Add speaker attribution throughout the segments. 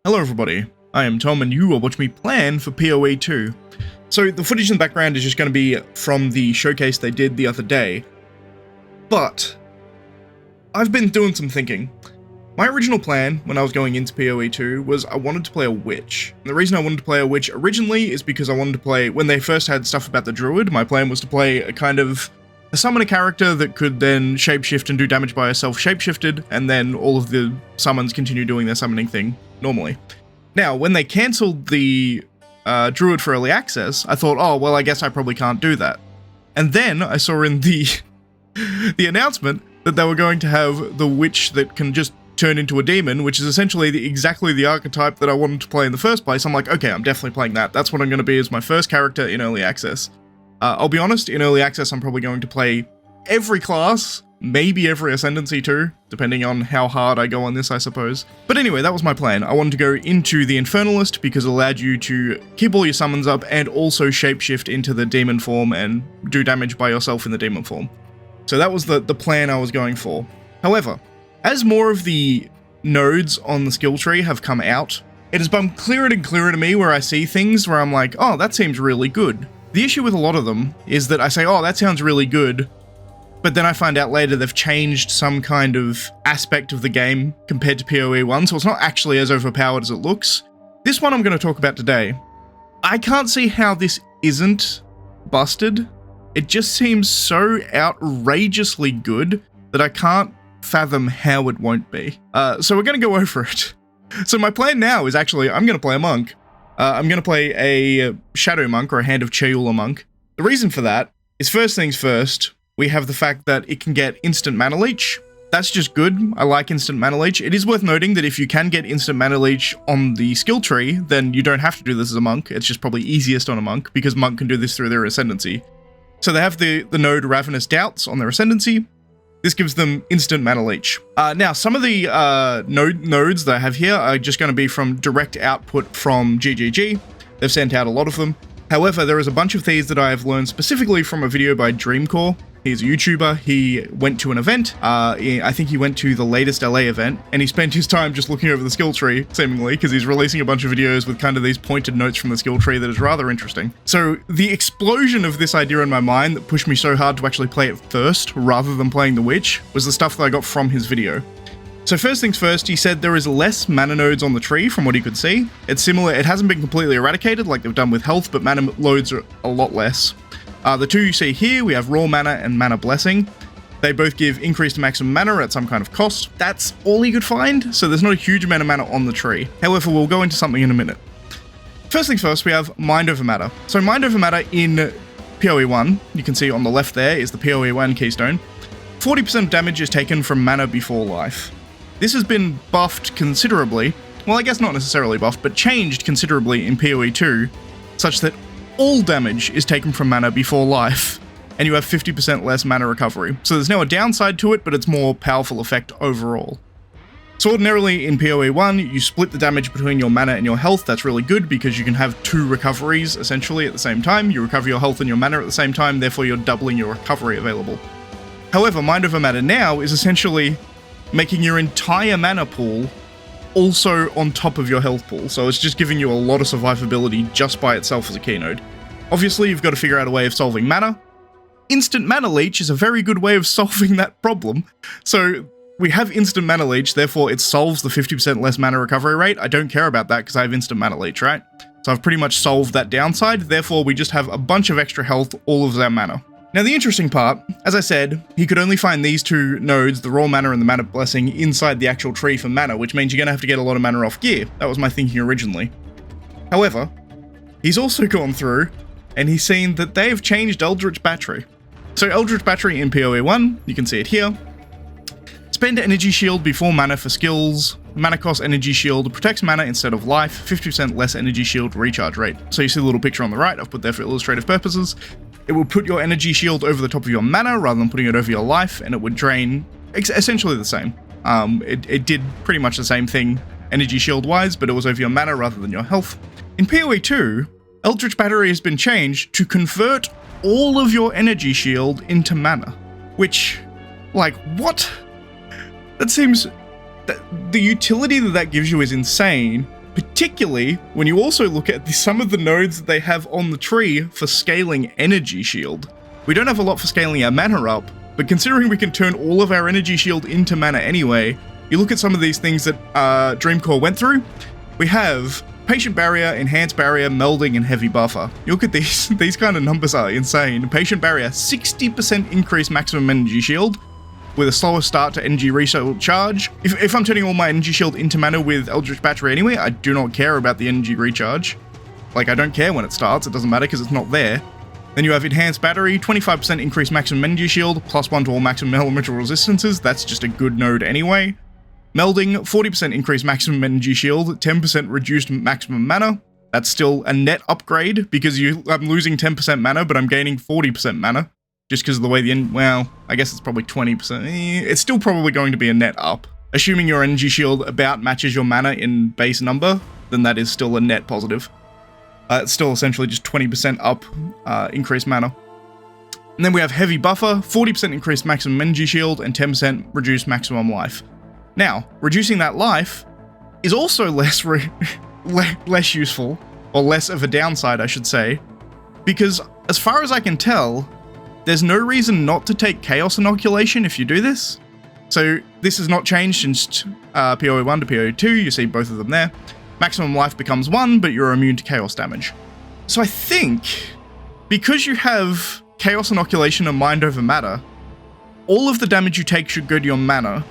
Speaker 1: Hello everybody, I am Tom and you are watching me plan for POE 2. So the footage in the background is just going to be from the showcase they did the other day, but I've been doing some thinking. My original plan when I was going into POE 2 was I wanted to play a witch. And the reason I wanted to play a witch originally is because I wanted to play, when they first had stuff about the druid, my plan was to play a kind of a summoner character that could then shapeshift and do damage by herself shapeshifted, and then all of the summons continue doing their summoning thing normally. Now, when they cancelled the druid for early access, I thought, oh, well, I guess I probably can't do that. And then I saw in the announcement that they were going to have the witch that can just turn into a demon, which is essentially exactly the archetype that I wanted to play in the first place. I'm like, okay, I'm definitely playing that. That's what I'm going to be as my first character in early access. I'll be honest, in early access, I'm probably going to play every class, maybe every ascendancy too, depending on how hard I go on this, I suppose. But anyway, that was my plan. I wanted to go into the Infernalist because it allowed you to keep all your summons up and also shapeshift into the demon form and do damage by yourself in the demon form. So that was the plan I was going for. However, as more of the nodes on the skill tree have come out, it has become clearer and clearer to me where I see things where I'm like, oh, that seems really good. The issue with a lot of them is that I say, oh, that sounds really good, but then I find out later they've changed some kind of aspect of the game compared to POE 1, so it's not actually as overpowered as it looks. This one I'm going to talk about today, I can't see how this isn't busted. It just seems so outrageously good that I can't fathom how it won't be. So we're going to go over it. So my plan now is actually, I'm going to play a monk. I'm going to play a Shadow Monk or a Hand of Cheula Monk. The reason for that is, first things first, we have the fact that it can get instant mana leech. That's just good. I like instant mana leech. It is worth noting that if you can get instant mana leech on the skill tree, then you don't have to do this as a monk. It's just probably easiest on a monk because monk can do this through their ascendancy. So they have the node Ravenous Doubts on their ascendancy. This gives them instant mana leech. Now, some of the nodes that I have here are just going to be from direct output from GGG. They've sent out a lot of them. However, there is a bunch of these that I have learned specifically from a video by Dreamcore. He's a YouTuber. He went to an event. I think he went to the latest LA event, and he spent his time just looking over the skill tree, seemingly, because he's releasing a bunch of videos with kind of these pointed notes from the skill tree that is rather interesting. So the explosion of this idea in my mind that pushed me so hard to actually play it first, rather than playing the witch, was the stuff that I got from his video. So first things first, he said there is less mana nodes on the tree from what he could see. It's similar, it hasn't been completely eradicated like they've done with health, but mana loads are a lot less. The two you see here, we have Raw Mana and Mana Blessing. They both give increased maximum mana at some kind of cost. That's all you could find, so there's not a huge amount of mana on the tree. However, we'll go into something in a minute. First things first, we have Mind Over Matter. So Mind Over Matter in POE 1, you can see on the left there is the POE 1 keystone. 40% of damage is taken from mana before life. This has been buffed considerably, well I guess not necessarily buffed, but changed considerably in POE 2, such that all damage is taken from mana before life, and you have 50% less mana recovery. So there's now a downside to it, but it's more powerful effect overall. So ordinarily in POE 1, you split the damage between your mana and your health. That's really good because you can have two recoveries essentially at the same time. You recover your health and your mana at the same time, therefore you're doubling your recovery available. However, Mind Over Matter now is essentially making your entire mana pool also on top of your health pool, so it's just giving you a lot of survivability just by itself as a keynode. Obviously, you've got to figure out a way of solving mana. Instant mana leech is a very good way of solving that problem. So we have instant mana leech, therefore it solves the 50% less mana recovery rate. I don't care about that because I have instant mana leech, right? So I've pretty much solved that downside, therefore we just have a bunch of extra health, all of that mana. Now the interesting part, as I said, he could only find these two nodes, the Raw Mana and the Mana Blessing, inside the actual tree for mana, which means you're going to have to get a lot of mana off gear. That was my thinking originally. However, he's also gone through and he's seen that they've changed Eldritch Battery. So Eldritch Battery in POE 1, you can see it here. Spend Energy Shield before mana for skills. Mana cost Energy Shield protects mana instead of life, 50% less Energy Shield recharge rate. So you see the little picture on the right, I've put there for illustrative purposes. It will put your Energy Shield over the top of your mana rather than putting it over your life, and it would drain essentially the same. It did pretty much the same thing Energy Shield wise, but it was over your mana rather than your health. In POE 2, Eldritch Battery has been changed to convert all of your Energy Shield into mana. Which, like, what? That seems... the utility that gives you is insane, particularly when you also look at some of the nodes that they have on the tree for scaling energy shield. We don't have a lot for scaling our mana up, but considering we can turn all of our energy shield into mana anyway, you look at some of these things that Dreamcore went through. We have Patient Barrier, Enhanced Barrier, Melding, and Heavy Buffer. You look at these kind of numbers are insane. Patient Barrier, 60% increased maximum energy shield, with a slower start to energy resource charge. If I'm turning all my energy shield into mana with Eldritch Battery anyway, I do not care about the energy recharge. Like, I don't care when it starts, it doesn't matter because it's not there. Then you have Enhanced Battery, 25% increased maximum energy shield, +1 to all maximum elemental resistances. That's just a good node anyway. Melding, 40% increased maximum energy shield, 10% reduced maximum mana. That's still a net upgrade because I'm losing 10% mana, but I'm gaining 40% mana. Just because of the way well, I guess it's probably 20%. It's still probably going to be a net up. Assuming your energy shield about matches your mana in base number, then that is still a net positive. It's still essentially just 20% up increased mana. And then we have Heavy Buffer, 40% increased maximum energy shield, and 10% reduced maximum life. Now, reducing that life is also less useful, or less of a downside, I should say, because as far as I can tell, there's no reason not to take Chaos Inoculation if you do this. So this has not changed since POE 1 to POE 2, you see both of them there. Maximum life becomes 1, but you're immune to Chaos damage. So I think, because you have Chaos Inoculation and Mind Over Matter, all of the damage you take should go to your mana,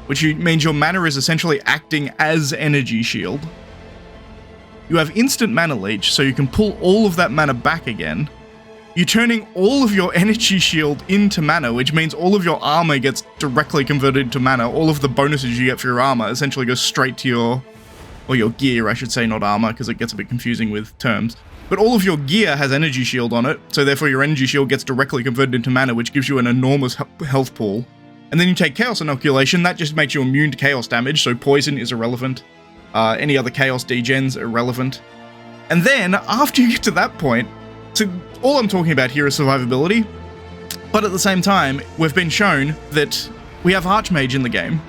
Speaker 1: which means your mana is essentially acting as energy shield. You have instant mana leech, so you can pull all of that mana back again. You're turning all of your energy shield into mana, which means all of your armor gets directly converted to mana. All of the bonuses you get for your armor essentially go straight to your gear, I should say, not armor, because it gets a bit confusing with terms. But all of your gear has energy shield on it, so therefore your energy shield gets directly converted into mana, which gives you an enormous health pool. And then you take Chaos Inoculation, that just makes you immune to Chaos damage, so poison is irrelevant. Any other Chaos degens are irrelevant. And then, after you get to that point, so all I'm talking about here is survivability, but at the same time, we've been shown that we have Archmage in the game.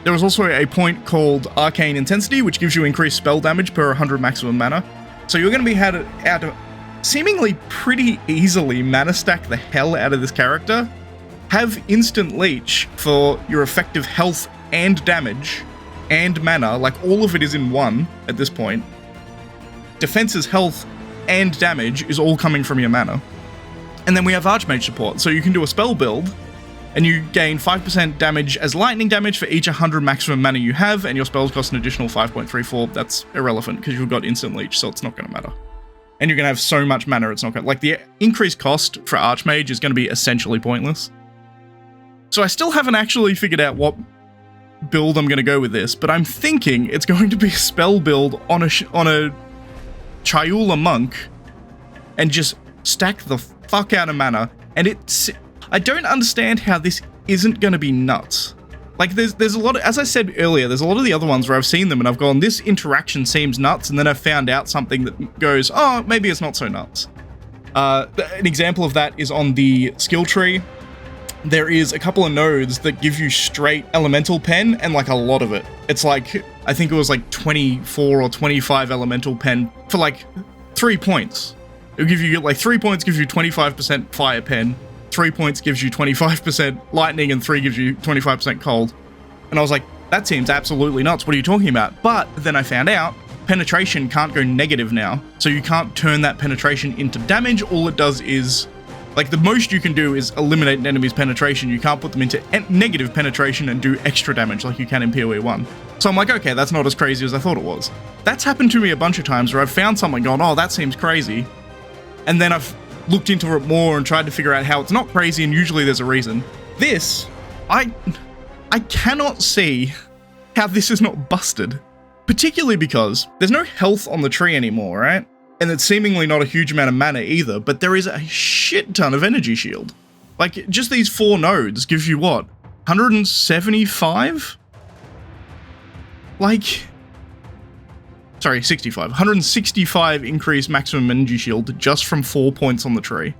Speaker 1: There is also a point called Arcane Intensity, which gives you increased spell damage per 100 maximum mana. So you're going to be able to seemingly pretty easily mana stack the hell out of this character, have instant leech for your effective health and damage, and mana, like all of it is in one at this point. Defense's health and damage is all coming from your mana. And then we have Archmage support, so you can do a spell build, and you gain 5% damage as lightning damage for each 100 maximum mana you have, and your spells cost an additional 5.34. That's irrelevant, because you've got instant leech, so it's not going to matter. And you're going to have so much mana, it's not going to... Like, the increased cost for Archmage is going to be essentially pointless. So I still haven't actually figured out what build I'm going to go with this, but I'm thinking it's going to be a spell build on a Chayula Monk, and just stack the fuck out of mana, and I don't understand how this isn't going to be nuts. Like, there's a lot of, as I said earlier, there's a lot of the other ones where I've seen them and I've gone, this interaction seems nuts, and then I've found out something that goes, oh, maybe it's not so nuts. An example of that is on the skill tree. There is a couple of nodes that give you straight elemental pen, and like a lot of it. It's like, I think it was like 24 or 25 elemental pen for like 3 points. It'll give you like 3 points gives you 25% fire pen, 3 points gives you 25% lightning, and 3 gives you 25% cold. And I was like, that seems absolutely nuts. What are you talking about? But then I found out penetration can't go negative now. So you can't turn that penetration into damage. All it does is, like, the most you can do is eliminate an enemy's penetration. You can't put them into negative penetration and do extra damage like you can in POE 1. So I'm like, okay, that's not as crazy as I thought it was. That's happened to me a bunch of times where I've found something going, oh, that seems crazy. And then I've looked into it more and tried to figure out how it's not crazy, and usually there's a reason. This, I cannot see how this is not busted. Particularly because there's no health on the tree anymore, right? And it's seemingly not a huge amount of mana either, but there is a shit ton of energy shield. Like, just these 4 nodes gives you what? 175? Like... Sorry, 65. 165 increased maximum energy shield just from 4 points on the tree.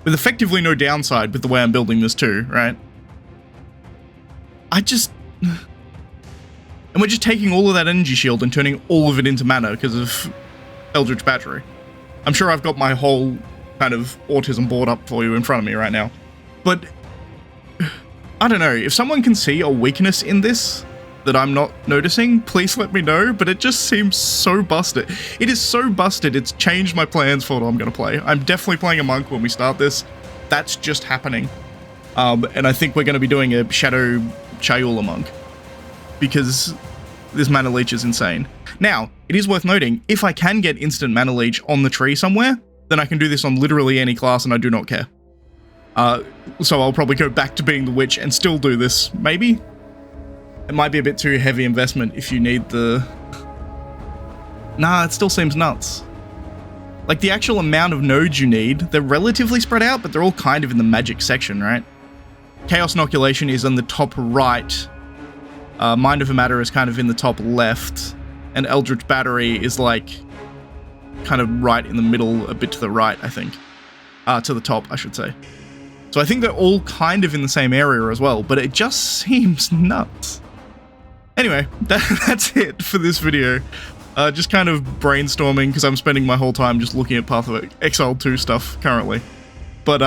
Speaker 1: With effectively no downside with the way I'm building this too, right? And we're just taking all of that energy shield and turning all of it into mana because of Eldritch Battery. I'm sure I've got my whole kind of autism board up for you in front of me right now. But I don't know, if someone can see a weakness in this that I'm not noticing, please let me know, but it just seems so busted. It is so busted, it's changed my plans for what I'm going to play. I'm definitely playing a monk when we start this. That's just happening. And I think we're going to be doing a Shadow Chayula monk, because this mana leech is insane. Now, it is worth noting, if I can get instant mana leech on the tree somewhere, then I can do this on literally any class and I do not care. So I'll probably go back to being the witch and still do this, maybe? It might be a bit too heavy investment if you need the... Nah, it still seems nuts. Like, the actual amount of nodes you need, they're relatively spread out, but they're all kind of in the magic section, right? Chaos Inoculation is on the top right. Mind Over Matter is kind of in the top left. And Eldritch Battery is, like, kind of right in the middle, a bit to the right, I think. To the top, I should say. So I think they're all kind of in the same area as well, but it just seems nuts. Anyway, that's it for this video. Just kind of brainstorming, because I'm spending my whole time just looking at Path of Exile 2 stuff currently. But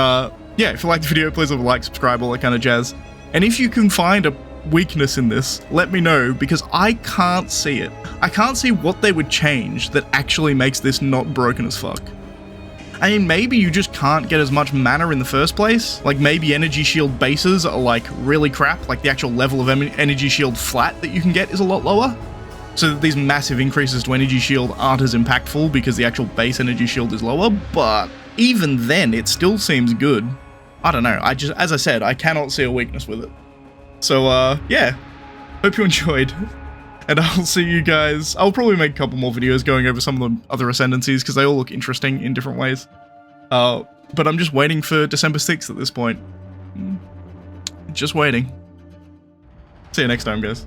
Speaker 1: yeah, if you liked the video, please leave a like, subscribe, all that kind of jazz. And if you can find a weakness in this, let me know, because I can't see it. I can't see what they would change that actually makes this not broken as fuck. I mean, maybe you just can't get as much mana in the first place. Like, maybe energy shield bases are, like, really crap. Like, the actual level of energy shield flat that you can get is a lot lower. So that these massive increases to energy shield aren't as impactful because the actual base energy shield is lower. But even then, it still seems good. I don't know. As I said, I cannot see a weakness with it. So, yeah. Hope you enjoyed. And I'll see you guys. I'll probably make a couple more videos going over some of the other ascendancies because they all look interesting in different ways. But I'm just waiting for December 6th at this point. Just waiting. See you next time, guys.